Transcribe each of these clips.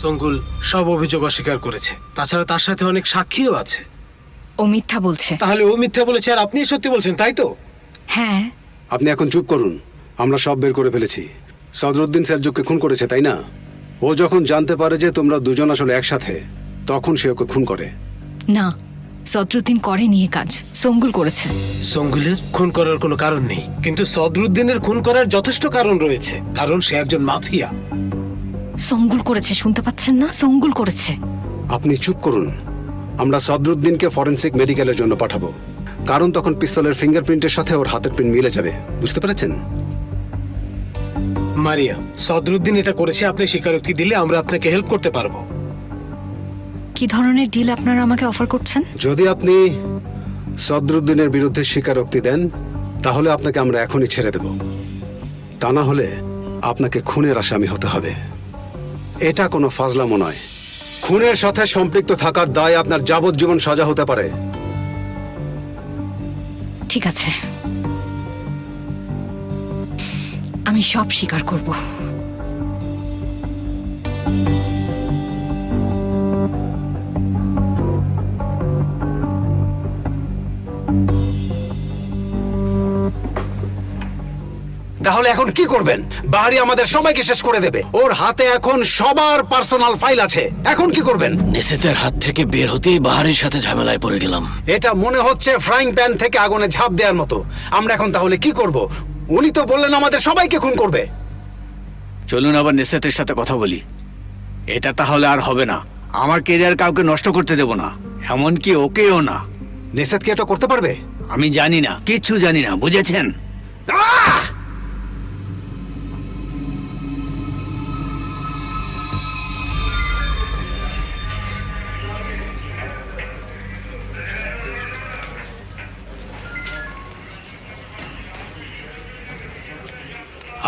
সঙ্গুল সব অভিযোগ অস্বীকার করেছে। তাছাড়া তার সাথে অনেক সাক্ষীও আছে। ও মিথ্যা বলছে। তাহলে ও মিথ্যা বলেছে আর আপনি সত্যি বলছেন, তাই তো? হ্যাঁ। আপনি এখন চুপ করুন। আমরা সব বের করে ফেলেছি। সদরুদ্দিন সেলজুককে খুন করেছে, তাই না? ও যখন জানতে পারে যে তোমরা দুজন আসলে একসাথে, তখন সে ওকে খুন করে। না, সদরুদ্দিন করেনি এ কাজ, সঙ্গুল করেছে। সঙ্গুলের খুন করার কোনো কারণ নেই, কিন্তু সদরুদ্দিনের খুন করার যথেষ্ট কারণ রয়েছে, কারণ সে একজন মাফিয়া। সঙ্গুল করেছে, শুনতে পাচ্ছেন না? সঙ্গুল করেছে। আপনি চুপ করুন। আমরা সদরুদ্দিনকে ফরেনসিক মেডিকেলের জন্য পাঠাবো, কারণ তখন পিস্তলের ফিঙ্গারপ্রিন্টের সাথে ওর হাতের প্রিন্ট মিলে যাবে। বুঝতে পেরেছেন? মারিয়া, সদরুদ্দিন এটা করেছে, আপনি স্বীকারোক্তি দিলে আমরা আপনাকে হেল্প করতে পারবো। কি ধরনের ডিল আপনারা আমাকে অফার করছেন? যদি আপনি সদরুদ্দিনের বিরুদ্ধে স্বীকারোক্তি দেন, তাহলে আপনাকে আমরা এখনই ছেড়ে দেব। তা না হলে আপনাকে খুনের আসামি হতে হবে। এটা কোনো ফাজলামো নয়। খুনের সাথে সম্পৃক্ত থাকার দায় আপনার যাবজ্জীবন সাজা হতে পারে। ঠিক আছে, আমি সব স্বীকার করব। তাহলে এখন কি করবেন? বাহারি আমাদের সবাইকে শেষ করে দেবে। ওর হাতে এখন সবার পার্সোনাল ফাইল আছে। এখন কি করবেন? নেসেতের হাত থেকে বের হতেই বাহারের সাথে ঝামেলায় পড়ে গেলাম। এটা মনে হচ্ছে ফ্রাইং প্যান থেকে আগুনে ঝাঁপ দেওয়ার মতো। আমরা এখন তাহলে কি করব? উনি তো বললেন আমাদের সবাইকে খুন করবে। চলুন আবার নেসেতের সাথে কথা বলি। এটা তাহলে আর হবে না। আমার কেরিয়ার কাউকে নষ্ট করতে দেব না, এমনকি ওকেও না। নেসাত কি এটা করতে পারবে? আমি জানি না, কিচ্ছু জানি না, বুঝেছেন?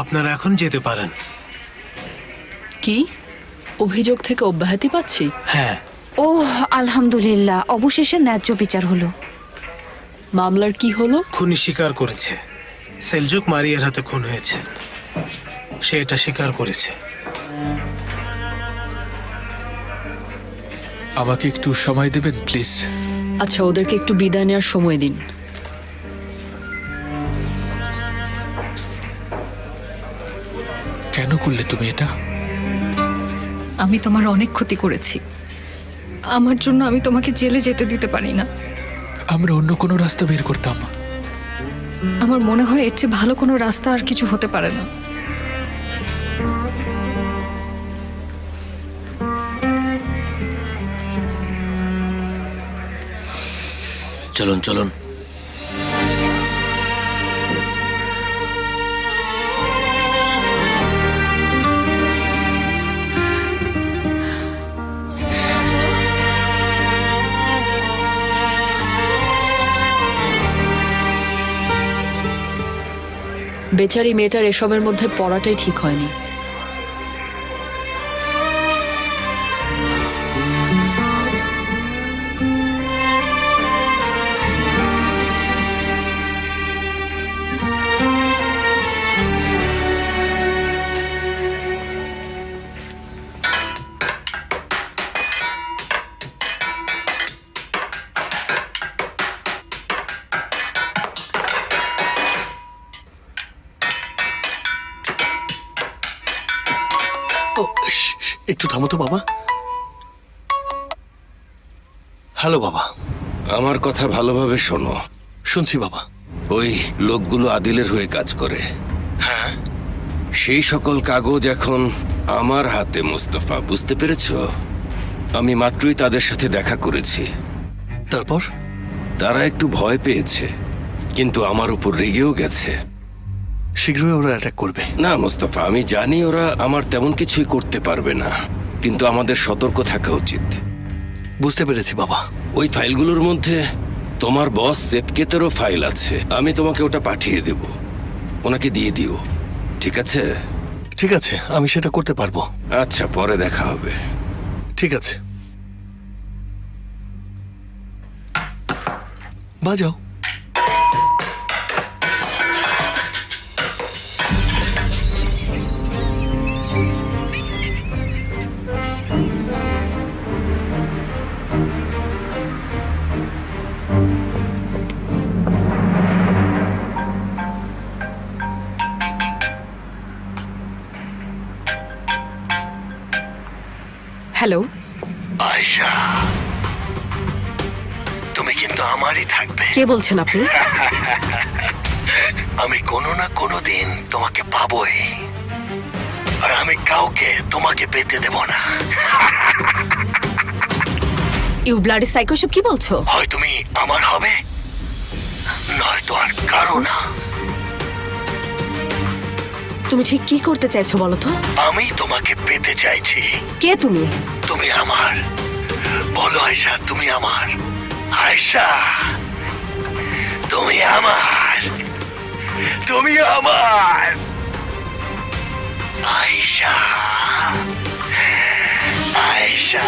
আপনারা এখন যেতে পারেন। কি অভিযোগ থেকে অব্যাহতি পাচ্ছি? হ্যাঁ। ওহ আলহামদুলিল্লাহ, অবশেষে ন্যায্য বিচার হলো। মামলার কি হলো? খুনি স্বীকার করেছে, সেলজুক মারিয়ার হাতে খুন হয়েছে। সে এটা স্বীকার করেছে। আমাকে একটু সময় দেবেন প্লিজ? আচ্ছা, ওদেরকে একটু বিদায় নেওয়ার সময় দিন। কেন করলে তুমি এটা? আমি তোমার অনেক ক্ষতি করেছি, আমার জন্য আমি তোমাকে জেলে যেতে দিতে পারি না। আমরা অন্য কোনো রাস্তা বের করতাম। আমার মনে হয় এর চেয়ে ভালো কোনো রাস্তা আর কিছু হতে পারে না। চলুন চলুন। বেচারি মেয়েটার এসবের মধ্যে পড়াটাই ঠিক হয়নি। একটু থামো তো বাবা। হ্যালো বাবা। আমার কথা ভালোভাবে শোনো। শুনছি বাবা। ওই লোকগুলো আদিলের হয়ে কাজ করে। হ্যাঁ। সেই সকল কাগজ এখন আমার হাতে, মুস্তফা, বুঝতে পেরেছো? আমি মাত্রই তাদের সাথে দেখা করেছি। তারপর? তারা একটু ভয় পেয়েছে, কিন্তু আমার উপর রেগেও গেছে। শীঘ্রই ওরা অ্যাটাক করবে। না মুস্তফা, আমি জানি ওরা আমার তেমন কিছুই করতে পারবে না, কিন্তু আমাদের সতর্ক থাকা উচিত। বুঝতে পেরেছি বাবা। ওই ফাইলগুলোর মধ্যে তোমার বস সেফকেতেরও ফাইল আছে। আমি তোমাকে ওটা পাঠিয়ে দেব, ওনাকে দিয়ে দিও, ঠিক আছে? ঠিক আছে, আমি সেটা করতে পারবো। আচ্ছা, পরে দেখা হবে। ঠিক আছে, বাজাও। হ্যালো, আয়শা, তুমি কিন্তু আমারই থাকবে। কে বলছেন আপনি? আমি কোনো না কোনো দিন তোমাকে পাবোই, আর আমি কাউকে তোমাকে পেতে দেব না। ইউ ব্লাডি সাইকোশিপ, কি বলছো? হয় তুমি আমার হবে, নয়তো আর কারো না। তুমি ঠিক কি করতে চাইছো বলো তো? আমি তোমাকে পেতে চাইছি। কে তুমি? তুমি আমার, বলো আয়শা, তুমি আমার। আয়শা, তুমি আমার, তুমি আমার। আয়শা, আয়শা।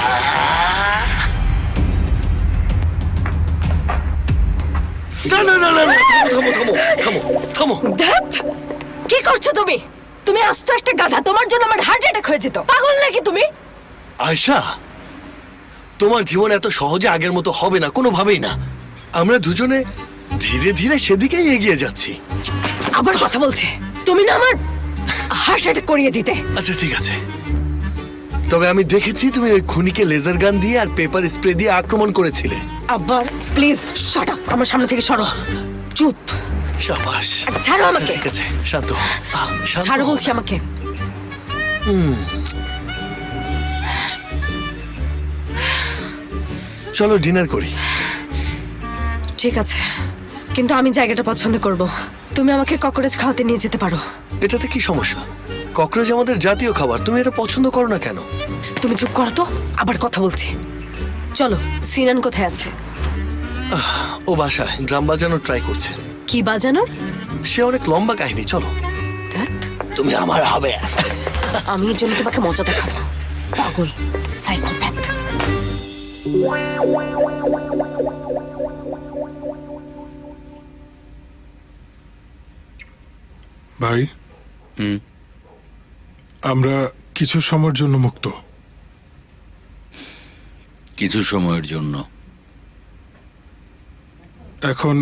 না না না না না, থামো থামো থামো থামো। ধ্যাৎ, কি করছো তুমি? তুমি আস্ত একটা গাধা, তোমার জন্য আমার হার্ট অ্যাটাক হয়ে যেত। পাগল নাকি তুমি? আয়শা, তোমার জীবন এত সহজে আগের মতো হবে না, কোনোভাবেই না। আমরা দুজনে ধীরে ধীরে সেদিকেই এগিয়ে যাচ্ছি। আবার কথা বলছে। তুমি না আমার হার্ট অ্যাটাক করিয়ে দিতে। আচ্ছা ঠিক আছে, তবে আমি দেখেছি তুমি ওই খুনিকে লেজার গান দিয়ে আর পেপার স্প্রে দিয়ে আক্রমণ করেছিলে। আবার প্লিজ শাট আপ, আমার সামনে থেকে সরো। চুপ, সাবাস। ছাড়ো আমাকে। ঠিক আছে, শান্ত হও। শান্ত ছাড়ো হও। বলছি আমাকে। চলো ডিনার করি। ঠিক আছে, কিন্তু আমি জায়গাটা পছন্দ করব। তুমি আমাকে ককরোচ খাওয়াতে নিয়ে যেতে পারো। এটাতে কি সমস্যা? ককরোচ আমাদের জাতীয় খাবার, তুমি এটা পছন্দ করো না কেন? তুমি চুপ করো তো, আবার কথা বলছি। চলো, সিনান কোথায় আছে? ও বাসায় ড্রাম বাজানোর ট্রাই করছে। কি বাজানোর? সে অনেক লম্বা কাহিনী, চলো। ধ্যাৎ, তুমি আমার হবে। আমি এর জন্য তোমাকে মজা দেখাবো। পাগল, সাইকোপ্যাথ। ভাই, আমরা কিছু সময়ের জন্য মুক্ত। কিছু সময়ের জন্য। এখন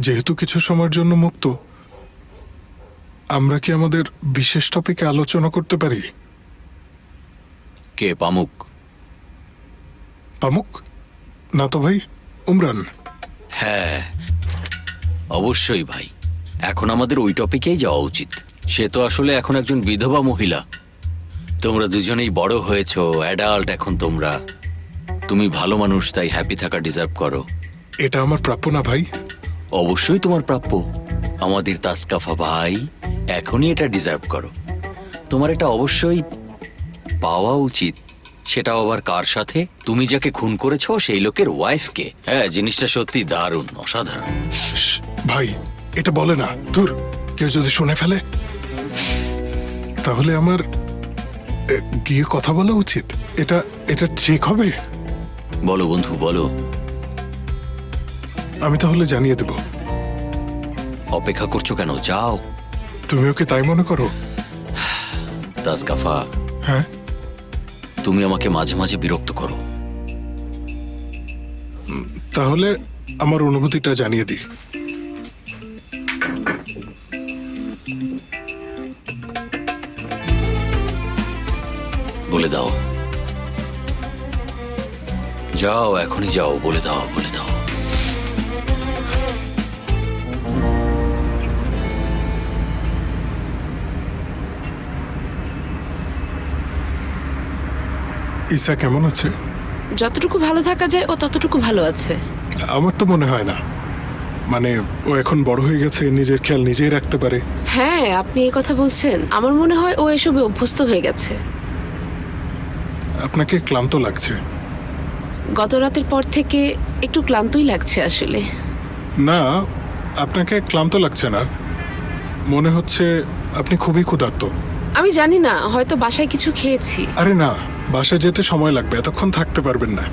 যেহেতু কিছু সময়ের জন্য মুক্ত, আমরা কি আমাদের বিশেষ টপিকে আলোচনা করতে পারি? কে পামুক? পামুক না তো ভাই, উমরান। হ্যাঁ অবশ্যই ভাই, এখন আমাদের ওই টপিকেই যাওয়া উচিত। সে তো আসলে এখন একজন বিধবা মহিলা। তোমরা দুজনেই বড় হয়েছো, অ্যাডাল্ট এখন তোমরা। তুমি ভালো মানুষ, তাই হ্যাপি থাকা ডিজার্ভ করো। এটা আমার প্রাপ্য না ভাই? অবশ্যই তোমার প্রাপ্য। আমাদের তাসকাফা ভাই, এখনই এটা ডিজার্ভ করো। তোমার এটা অবশ্যই পাওয়া উচিত। সেটাও আবার কার সাথে? তুমি যাকে খুন করেছো সেই লোকের ওয়াইফকে। হ্যাঁ, জিনিসটা সত্যি দারুণ, অসাধারণ। ভাই, এটা বলে না, ধুর, কেউ যদি শুনে ফেলে তাহলে আমার গিয়ে কথা বলা উচিত। এটা এটা ঠিক হবে? বলো বন্ধু, বলো। আমি তাহলে জানিয়ে দেব। অপেক্ষা করছো কেন? যাও। তুমিও কি তাই মনে করো? তাসকাফা, হ্যাঁ, তুমি আমাকে মাঝে মাঝে বিরক্ত করো। তাহলে আমার অনুভূতিটা জানিয়ে দিই। বলে দাও। যাও, এখনই যাও, বলে দাও, বলে দাও। ঈসা কেমন আছে? যতটুকু ভালো থাকা যায় ও ততটুকু ভালো আছে। আমার তো মনে হয় না। মানে ও এখন বড় হয়ে গেছে, নিজের খেয়াল নিজেই রাখতে পারে। হ্যাঁ, আপনি এই কথা বলছেন, আমার মনে হয় ও এসবে অভ্যস্ত হয়ে গেছে। আপনাকে ক্লান্ত লাগছে? গত রাতের পর থেকে একটু ক্লান্তই লাগছে আসলে। না, আপনাকে ক্লান্ত লাগছে না, মনে হচ্ছে আপনি খুবই ক্ষুধার্ত। আমি জানি না, হয়তো বাসায় কিছু খেয়েছি। আরে না, বাসায় যেতে সময় লাগবে, এতক্ষণ থাকতে পারবেন না।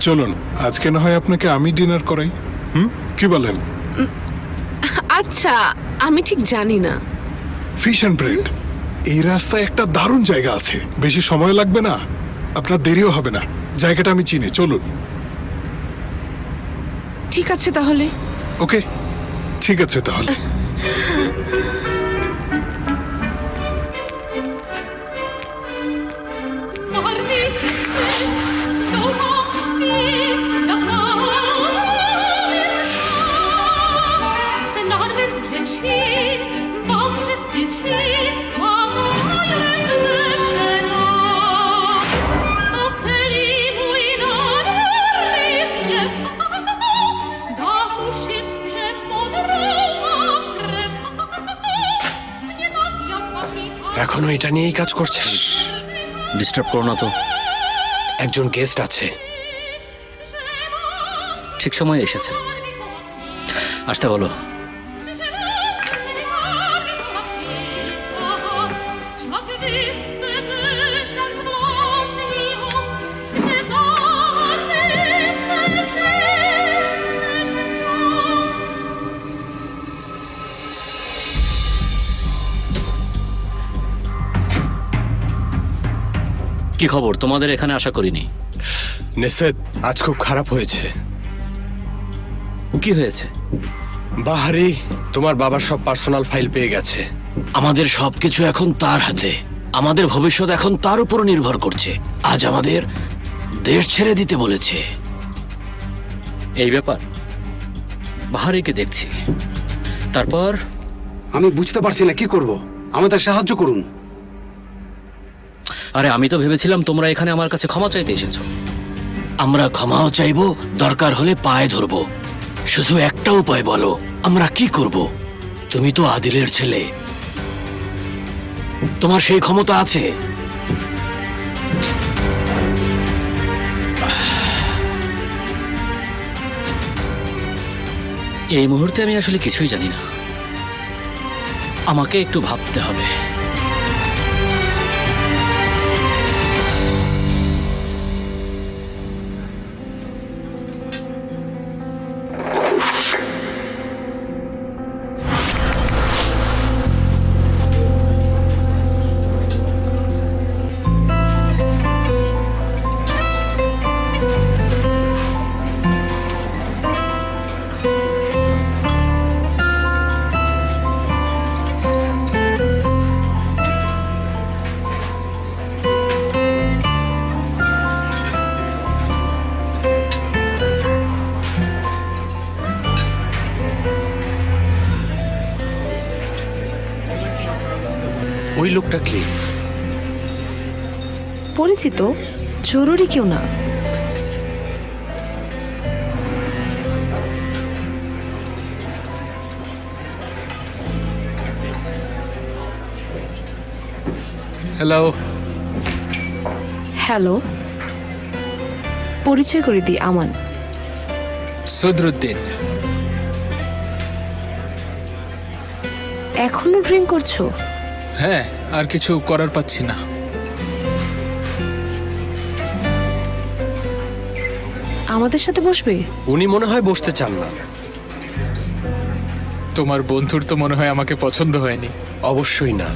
চলুন, আজকে না হয় আপনাকে আমি ডিনার করাই। কি বলেন? আচ্ছা, আমি ঠিক জানি না। ফিশ অ্যান্ড ব্রেড, এই রাস্তায় একটা দারুণ জায়গা আছে, বেশি সময় লাগবে না, আপনার দেরিও হবে না। জায়গাটা আমি চিনি, চলুন। ঠিক আছে তাহলে। ওকে, ঠিক আছে তাহলে। পারভীন, এখনো এটা নিয়েই কাজ করছেন? ডিস্টার্ব করো না তো। একজন গেস্ট আছে। ঠিক সময় এসেছে, আসতে বলো। কি খবর? তোমাদের এখানে আশা করিনি। নেসেদ, আজ খুব খারাপ হয়েছে। কি হয়েছে? বাহারি তোমার বাবার সব পার্সোনাল ফাইল পেয়ে গেছে। আমাদের সবকিছু এখন তার হাতে, আমাদের ভবিষ্যৎ এখন তার উপর নির্ভর করছে। আজ আমাদের দেশ ছেড়ে দিতে বলেছে। এই ব্যাপার বাহারিকে দেখছি, তারপর আমি বুঝতে পারছি না কি করব, আমাদের সাহায্য করুন। আরে আমি তো ভেবেছিলাম তোমরা এখানে আমার কাছে ক্ষমা চাইতে এসেছো। আমরা ক্ষমাও চাইবো, দরকার হলে পায়ে ধরবো। শুধু একটা উপায় বলো, আমরা কি করব? তুমি তো আদিলের ছেলে, তোমার সেই ক্ষমতা আছে। এই মুহূর্তে আমি আসলে কিছুই জানি না, আমাকে একটু ভাবতে হবে। ওই লোকটা কি? পরিচিত, জরুরি কেউ না। হ্যালো। হ্যালো, পরিচয় করে দিই, আমান। সদরুদ্দিন। এখনো ড্রিঙ্ক করছো? হ্যাঁ, আর কিছু করার পাচ্ছি না। আমাদের সাথে বসবে? উনি মনে হয় বসতে চান না। তোমার বন্ধুর তো মনে হয় আমাকে পছন্দ হয়নি। অবশ্যই না।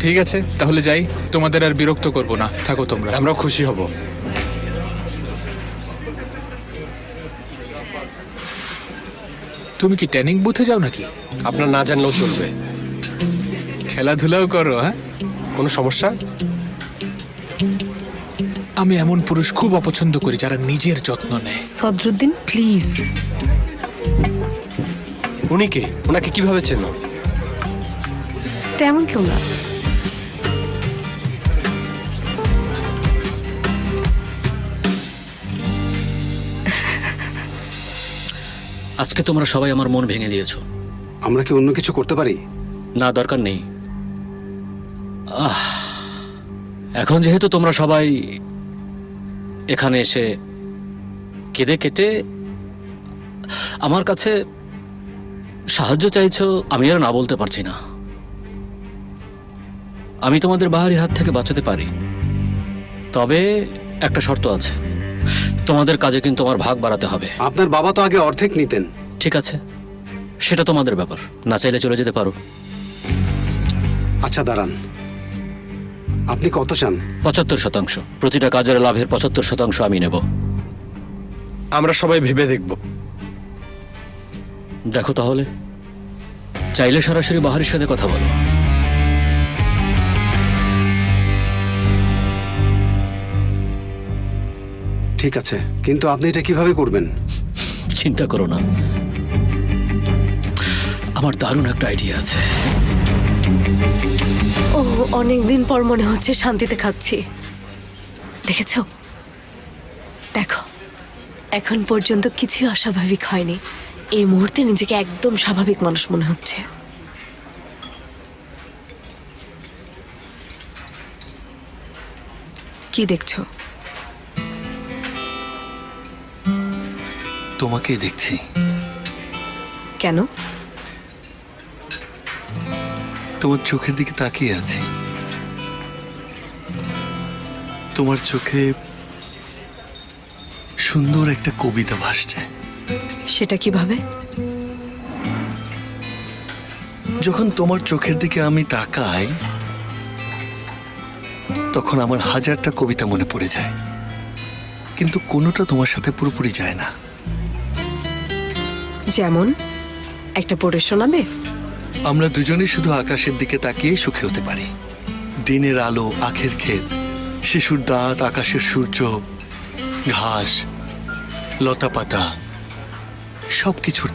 ঠিক আছে, তাহলে যাই, তোমাদের আর বিরক্ত করব না, থাকো তোমরা। আমরা খুশি হব। তুমি কি ট্রেনিং বুথে যাও নাকি? আপনার না জানলেও চলবে। খেলাধুলাও করো? হ্যাঁ, কোনো সমস্যা? আমি এমন পুরুষ খুব অপছন্দ করি যারা নিজের যত্ন নেয়। সদরুদ্দিন, প্লিজ। উনি কে? ওনাকে কিভাবে চেনো? তেমন কেউ না। আজকে তোমরা সবাই আমার মন ভেঙে দিয়েছো। আমরা কি অন্য কিছু করতে পারি? না, দরকার নেই। এখন যেহেতু তোমরা সবাই এখানে এসে কেঁদে কেটে আমার কাছে সাহায্য চাইছো, আমি আর না বলতে পারছি না। আমি তোমাদের বাহারির হাত থেকে বাঁচাতে পারি, তবে একটা শর্ত আছে, তোমাদের কাজে কিন্তু আমার ভাগ বাড়াতে হবে। আপনার বাবা তো আগে অর্ধেক নিতেন। ঠিক আছে, সেটা তোমাদের ব্যাপার, না চাইলে চলে যেতে পারো। আচ্ছা দাঁড়ান, আপনি কত চান? 75%। প্রতিটা কাজের লাভের 75% আমি নেব। আমরা সবাই ভেবে দেখব। দেখো তাহলে, চাইলে সরাসরি বাহারির সাথে কথা বলো। ঠিক আছে, কিন্তু আপনি এটা কিভাবে করবেন? চিন্তা করো না, আমার দারুণ একটা আইডিয়া আছে। ও অনেকদিন পর মনে হচ্ছে শান্তিতে খাচ্ছি। দেখেছো, দেখো এখন পর্যন্ত কিছু অস্বাভাবিক হয়নি। এই মুহূর্তে নিজেকে একদম স্বাভাবিক মানুষ মনে হচ্ছে। কি দেখছো? তোমাকে দেখছি। কেন? তোমার চোখের দিকে তাকিয়ে আছি। তোমার চোখে সুন্দর একটা কবিতা ভাসছে। সেটা কিভাবে? যখন তোমার চোখের দিকে আমি তাকাই তখন আমার হাজারটা কবিতা মনে পড়ে যায়, কিন্তু কোনোটা তোমার সাথে পুরোপুরি যায় না। যেমন একটা পড়ে শোনাবে? আমরা দুজনেই শুধু আকাশের দিকে তাকিয়ে সুখী হতে পারি। দিনের আলো, আখের ক্ষেত, শিশুর দাঁত, আকাশের সূর্য, ঘাস, লতা পাতা, সবকিছুর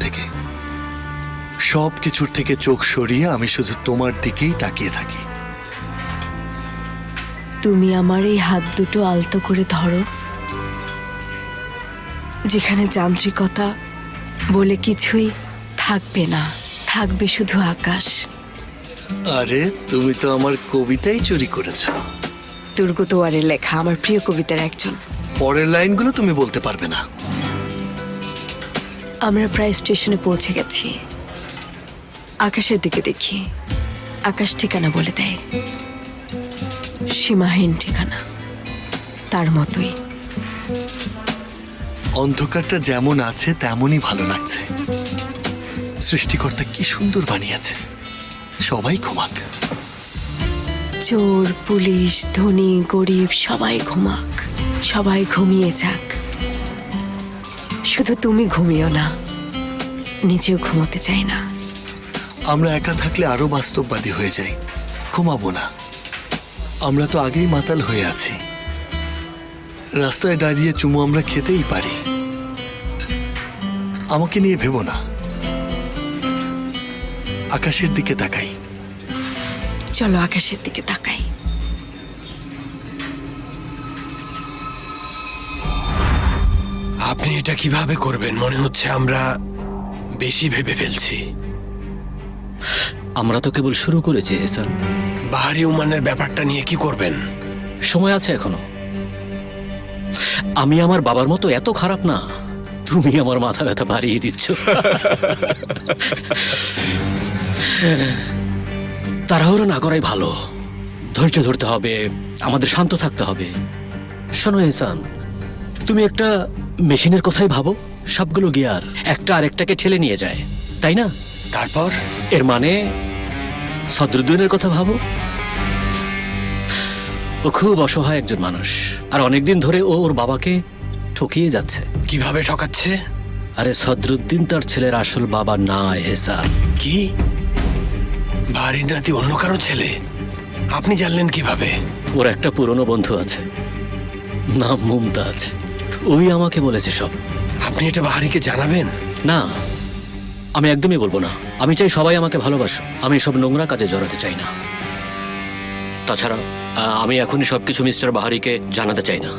থেকে চোখ সরিয়ে আমি শুধু তোমার দিকেই তাকিয়ে থাকি। তুমি আমার এই হাত দুটো আলতো করে ধরো, যেখানে যান্ত্রিকতা বলে কিছুই থাকবে না, থাকবে শুধু আকাশ। আরে তুমি তো আমার কবিতাই চুরি করেছো। দুর্গ তোয়ারের লেখা, আমার প্রিয় কবিতার একজন। পরের লাইনগুলো তুমি বলতে পারবে না। আমরা প্রায় স্টেশনে পৌঁছে গেছি। আকাশের দিকে দেখি, আকাশ ঠিকানা বলে দেয়, সীমাহীন ঠিকানা। তার মতোই অন্ধকারটা যেমন আছে তেমনই ভালো লাগছে। সৃষ্টিকর্তা কি সুন্দর বানিয়েছে। সবাই ঘুমাক। চোর, পুলিশ, ধনী, গরিব সবাই ঘুমাক, সবাই ঘুমিয়ে যাক। শুধু তুমি ঘুমিও না, নিজেও ঘুমোতে চাই না। আমরা একা থাকলে আরো বাস্তববাদী হয়ে যাই, ঘুমাবো না। আমরা তো আগেই মাতাল হয়ে আছি। রাস্তায় দাঁড়িয়ে চুমু আমরা খেতেই পারি। আমাকে নিয়ে ভেবো না, আকাশের দিকে তাকাই। চলো আকাশের দিকে তাকাই। আপনি এটা কিভাবে করবেন? মনে হচ্ছে আমরা বেশি ভেবে ফেলছি। আমরা তো কেবল শুরু করেছি এহসান। বাহারি উমানের ব্যাপারটা নিয়ে কি করবেন? সময় আছে এখনো। আমি আমার বাবার মতো এত খারাপ না। তুমি আমার মাথা ব্যথা বাড়িয়ে দিচ্ছ। তাড়াহুড়ো না করাই ভালো। ধৈর্য ধরতে হবে, আমাদের শান্ত থাকতে হবে। শোনো এহসান, তুমি একটা মেশিনের কথাই ভাবো। সবগুলো গিয়ার একটা আরেকটাকে ঠেলে নিয়ে যায়, তাই না? তারপর এর মানে সদরুদ্দিনের কথা ভাবো। ও খুব অসহায় একজন মানুষ, আর অনেকদিন ধরে ও ওর বাবাকে ঠকিয়ে যাচ্ছে। কিভাবে ঠকাচ্ছে? আরে সদরুদ্দিন তার ছেলের আসল বাবা না এহসান। কি? বাহারির নাতি অন্য কারো ছেলে? আপনি জানলেন কিভাবে? ওর একটা পুরনো বন্ধু আছে, নাম মুমতাজ। ওই আমাকে বলেছে সব। আপনি এটা বাহারিকে জানাবেন? না, আমি একদমই বলবো না। আমি চাই সবাই আমাকে ভালোবাসো। আমি সব নোংরা কাজে জড়াতে চাই না। তাছাড়া আমি এখনই সবকিছু মিস্টার বাহারিকে জানাতে চাই না।